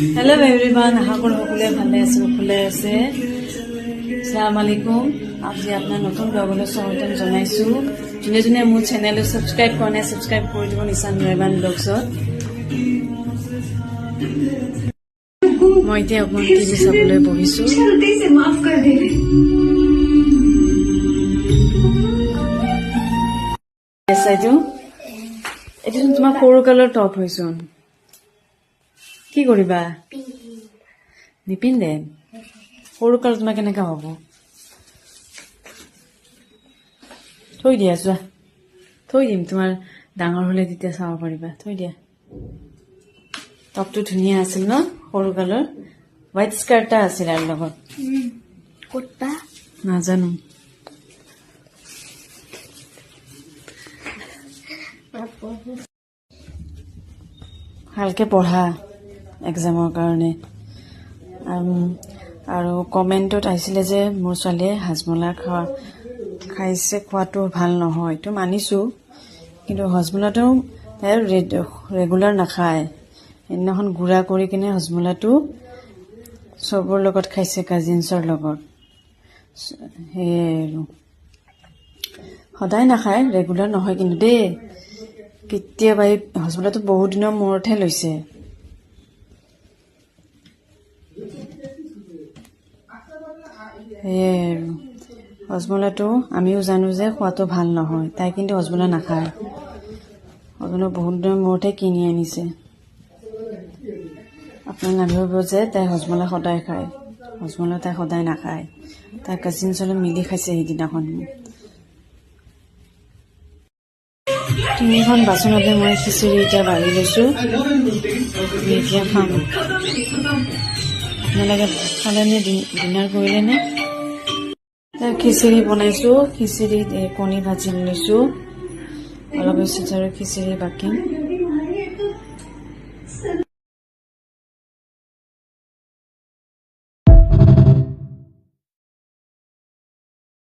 Hello everyone, হাকুল সকলে ভালে আছে সকলে আছে আসসালামু আলাইকুম আজি আপনার নতুন ব্লগলৈ স্বাগতম জনাইছো যোনে যোনে মোৰ চেনেল সাবস্ক্ৰাইব কৰা নাই সাবস্ক্ৰাইব কৰি দিব নিশান ৰেবান ব্লগছত মই এতিয়া অকমান টিভি চাবলৈ বহিছো गलती से माफ कर दे এসাইজো এটা তোমাৰ সৰু কালৰ টপ হৈছোন কি কৰিবা নিপিন্ধে সৰু কাল তোমাক কেনেকা হ'ব থৈ দিয়া যোৱা থৈ দিম তোমাৰ ডাঙৰ হলে তেতিয়া চাব পাৰিবা থৈ দিয়া টপটো ধুনীয়া আছিল ন সৰু কালৰ হোৱাইট স্কাৰ্ট এটা আছিল আৰু লগত कुत्ता নাজানো ভালকে পঢ়া এক্সামৰ কাৰণে আৰু কমেণ্টত আহিছিলে যে মোৰ ছোৱালীয়ে হাজমলা খাইছে খোৱাটো ভাল নহয় এইটো মানিছোঁ কিন্তু হজমলাটো তাই ৰেগুলাৰ নাখায় সেইদিনাখন গুড়া কৰি কিনে হজমলাটো চবৰ লগত খাইছে কাজিনছৰ লগত সেয়ে আৰু সদায় নাখায় ৰেগুলাৰ নহয় কিন্তু দেই কেতিয়াবা এই হজমলাটো বহুত দিনৰ মূৰতহে লৈছে সেয়ে আৰু হজমলাটো আমিও জানো যে খোৱাটো ভাল নহয় তাই কিন্তু হজমলা নাখায় হজমলা বহুত দিনৰ মূৰতহে কিনি আনিছে আপোনাৰ নাভাবিব যে তাই হজমলা সদায় খায় হজমলা তাই সদায় নাখায় তাই কাজিনছলৈ মিলি খাইছে সেইদিনাখন তিনিখন বাচনতে মই খিচিৰি এতিয়া বাঢ়ি লৈছোঁ এতিয়া খাম আপোনালোকে খালেনে ডিনাৰ কৰিলেনে খিচিৰি বনাইছোঁ খিচিৰিত কণী ভাজি লৈছোঁ অলপ বেছি আৰু খিচিৰি বাকিম